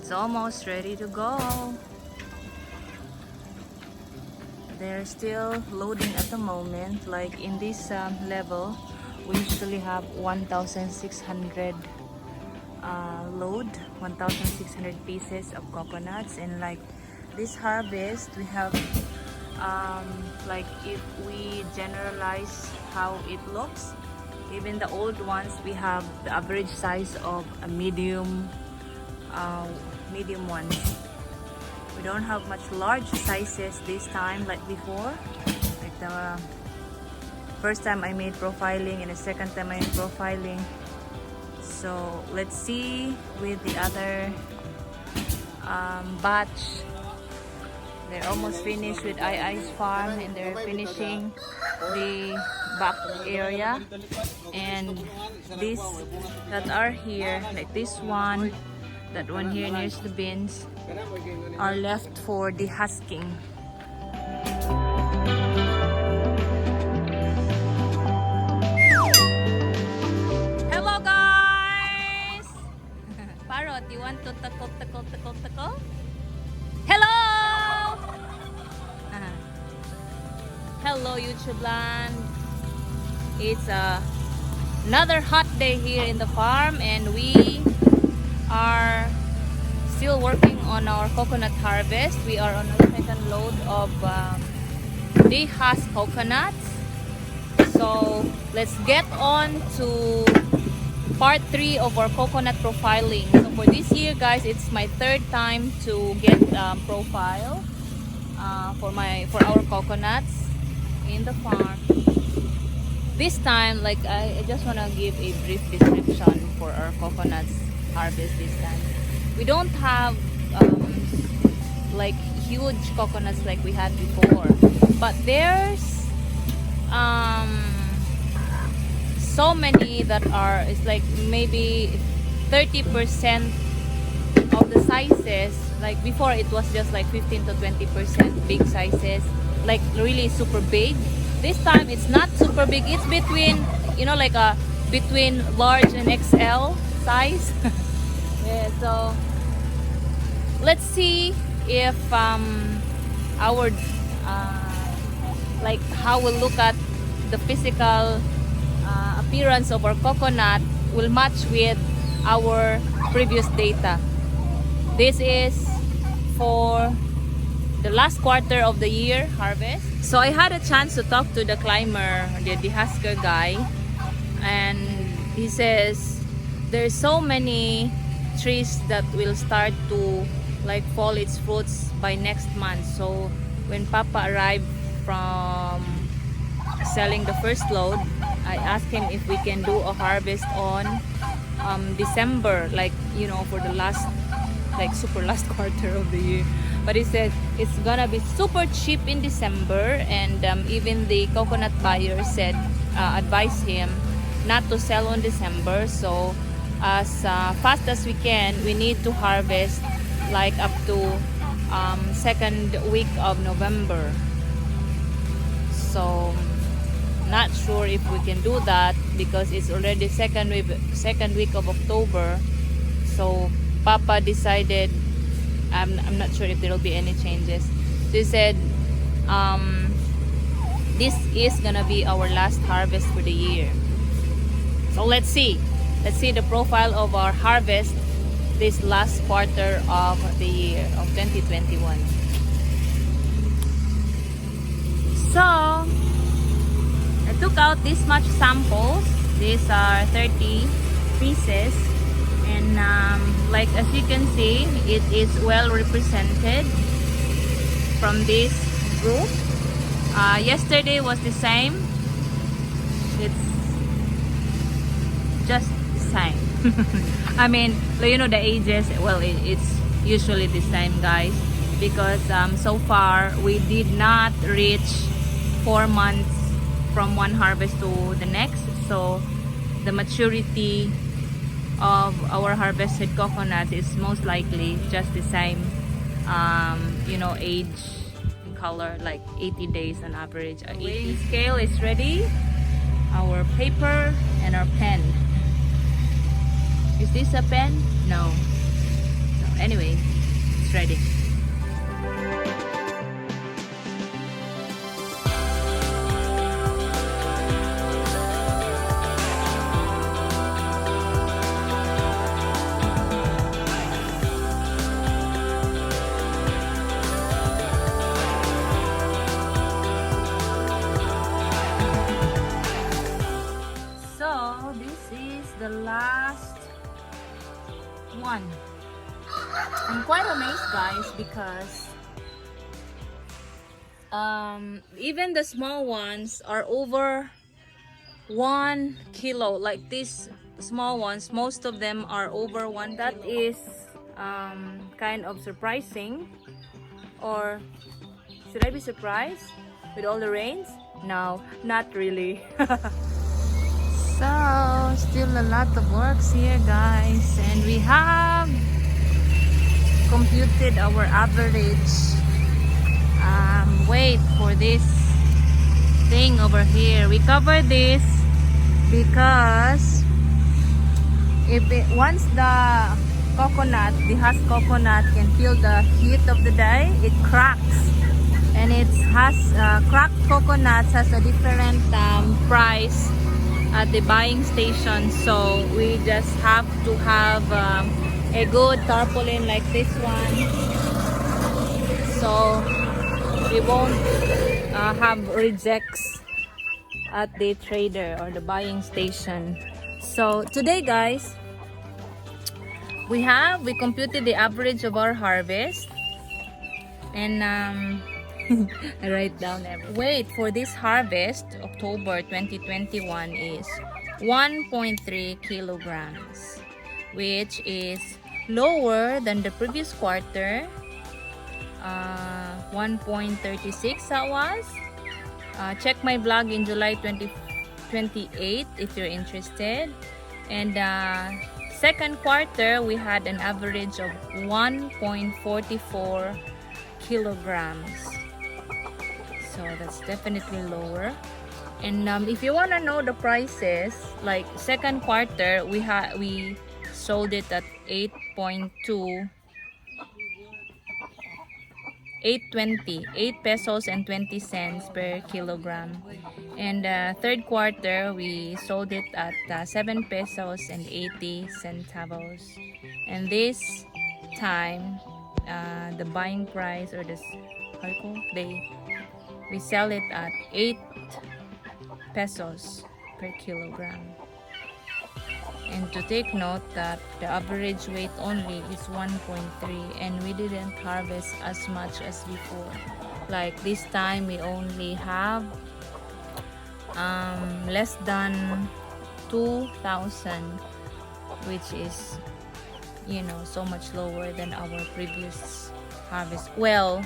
It's almost ready to go. They're still loading at the moment. Like in this level, we usually have 1,600 load, 1,600 pieces of coconuts. And like this harvest, we have like if we generalize how it looks, even the old ones, we have the average size of a medium ones. We don't have much large sizes this time like before. Like the first time I made profiling and the second time I made profiling. So let's see with the other batch. They're almost finished with I's farm, and they're finishing the back area. And these that are here, like this one, that one here nearest the bins, are left for dehusking. Hello guys! Parrot, you want to tackle? Hello! Hello YouTube land. It's another hot day here in the farm, and we are still working on our coconut harvest. We are on our second load of dehusked coconuts. So let's get on to part 3 of our coconut profiling. So for this year guys, it's my third time to get profile for our coconuts in the farm. This time, like I just want to give a brief description for our coconuts harvest this time. We don't have like huge coconuts like we had before, but there's so many that are, it's like maybe 30% of the sizes. Like before it was just like 15 to 20% big sizes, like really super big. This time it's not super big, it's between, you know, like between large and XL size. Yeah, so let's see if our like how we'll look at the physical appearance of our coconut will match with our previous data. This is for the last quarter of the year harvest. So I had a chance to talk to the climber, the dehusker guy, and he says there's so many trees that will start to like fall its fruits by next month. So when Papa arrived from selling the first load, I asked him if we can do a harvest on December, like, you know, for the last, like super last quarter of the year. But he said it's gonna be super cheap in December, and even the coconut buyer said advised him not to sell on December. So as fast as we can, we need to harvest like up to second week of November. So not sure if we can do that because it's already second week of October. So Papa decided, I'm not sure if there will be any changes. So he said this is gonna be our last harvest for the year. So let's see the profile of our harvest this last quarter of the year of 2021. So I took out this much samples. These are 30 pieces, and like as you can see, it is well represented from this group. Yesterday was the same. It's just the same. I mean, you know, the ages, well, it's usually the same guys, because so far we did not reach 4 months from one harvest to the next. So the maturity of our harvested coconut is most likely just the same, you know, age and color, like 80 days on average. Our weighing scale is ready, our paper and our pen. Is this a pen? No, Anyway, it's ready. So this is the last one. I'm quite amazed, guys, because even the small ones are over 1 kilo. Like these small ones, most of them are over 1. That is kind of surprising. Or should I be surprised with all the rains? No, not really. So still a lot of works here, guys, and we have computed our average weight for this thing over here. We covered this because once the husk coconut can feel the heat of the day, it cracks, and it has cracked coconuts has a different price at the buying station. So we just have to have a good tarpaulin like this one, so we won't have rejects at the trader or the buying station. So today, guys, we computed the average of our harvest, and I write down everything. Weight for this harvest, October 2021, is 1.3 kilograms, which is lower than the previous quarter. 1.36 that was. Check my blog in July 2028 if you're interested. And second quarter, we had an average of 1.44 kilograms. So that's definitely lower. And if you want to know the prices, like second quarter, we sold it at 8.20, 8 pesos and 20 cents per kilogram. And third quarter, we sold it at 7 pesos and 80 centavos. And this time, the buying price, or this, we sell it at 8 pesos per kilogram. And to take note that the average weight only is 1.3, and we didn't harvest as much as before. Like this time we only have less than 2,000, which is, you know, so much lower than our previous harvest. Well,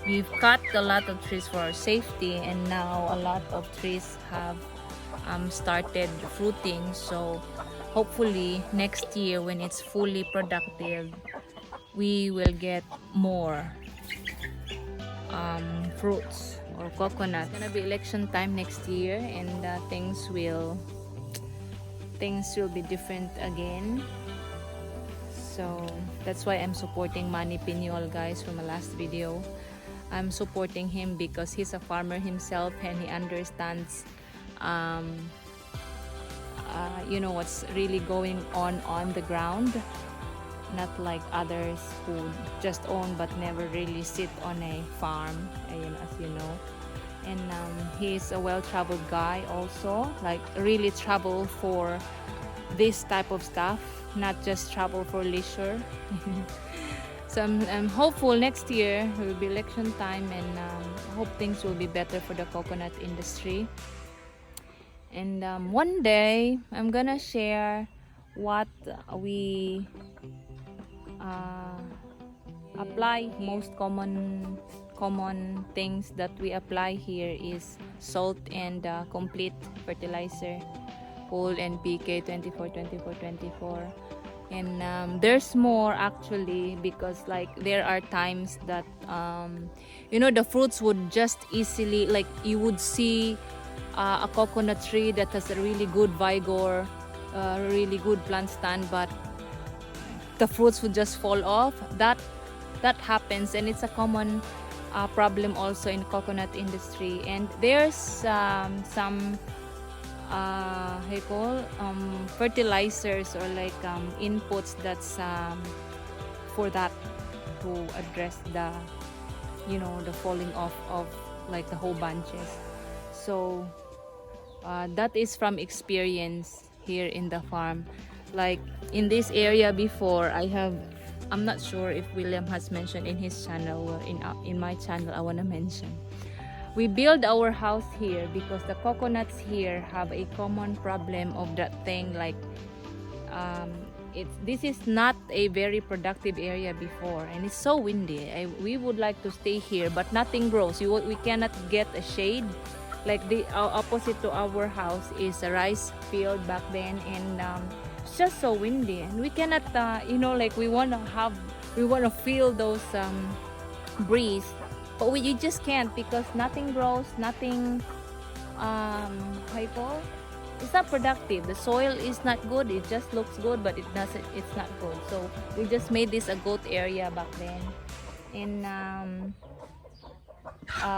we've cut a lot of trees for our safety, and now a lot of trees have started fruiting. So hopefully next year, when it's fully productive, we will get more fruits or coconuts. It's gonna be election time next year, and things will be different again. So that's why I'm supporting Manny Piñol, guys, from my last video. I'm supporting him because he's a farmer himself, and he understands you know, what's really going on the ground, not like others who just own but never really sit on a farm, as you know. And he's a well-traveled guy also, like really travel for this type of stuff, not just travel for leisure. So I'm hopeful next year will be election time, and hope things will be better for the coconut industry. And one day I'm gonna share what we apply. Most common things that we apply here is salt and complete fertilizer, Pole and PK 24-24-24. And there's more actually, because like there are times that you know, the fruits would just easily, like you would see a coconut tree that has a really good vigor, really good plant stand, but the fruits would just fall off. That happens, and it's a common problem also in coconut industry. And there's some how you call fertilizers or like inputs that's for that, to address the the falling off of like the whole bunches. So that is from experience here in the farm. Like in this area before, I'm not sure if William has mentioned in his channel or in my channel. I want to mention, we build our house here because the coconuts here have a common problem of that thing, like this is not a very productive area before, and it's so windy. We would like to stay here, but nothing grows. We cannot get a shade. Like the opposite to our house is a rice field back then, and it's just so windy, and we cannot like we want to feel those breeze, but you just can't, because nothing grows, nothing it's not productive. The soil is not good. It just looks good, but it's not good. So we just made this a goat area back then. And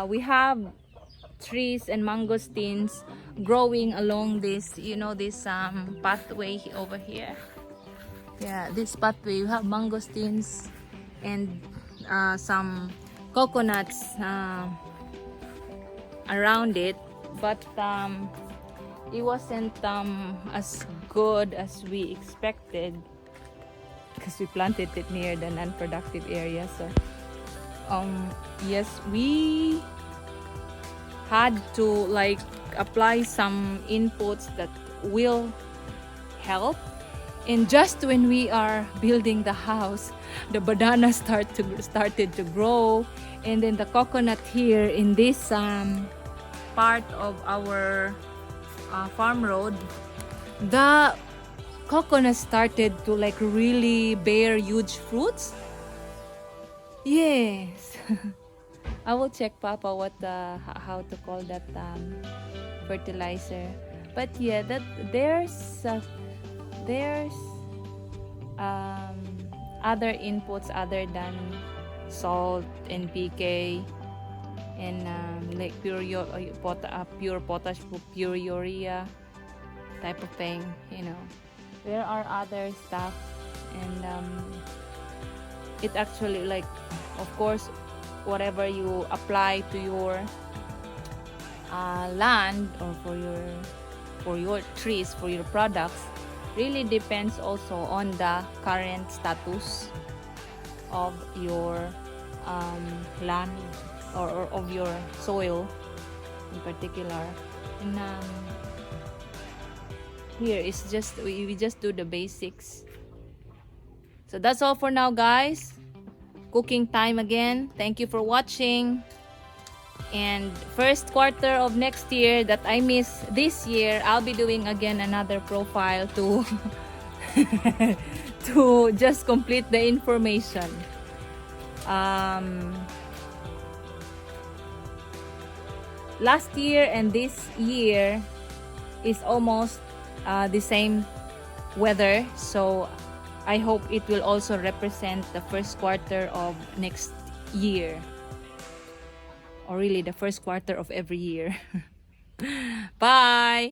we have trees and mangosteens growing along this this pathway over here. Yeah, this pathway, we have mangosteens and some coconuts around it, but it wasn't as good as we expected, because we planted it near the non-productive area. So yes, we had to like apply some inputs that will help. And just when we are building the house, the banana started to grow, and then the coconut here in this part of our farm road, the coconut started to like really bear huge fruits. Yes. I will check Papa what how to call that fertilizer. But yeah, that there's other inputs other than salt and PK and like pure potash, pure urea type of thing. There are other stuff, and it actually, like, of course, whatever you apply to your land or for your trees, for your products, really depends also on the current status of your land or of your soil in particular. And here is just we just do the basics. So that's all for now, guys. Cooking time again. Thank you for watching. And first quarter of next year that I missed this year, I'll be doing again another profile to to just complete the information. Last year and this year is almost the same weather, so I hope it will also represent the first quarter of next year, or really the first quarter of every year. Bye!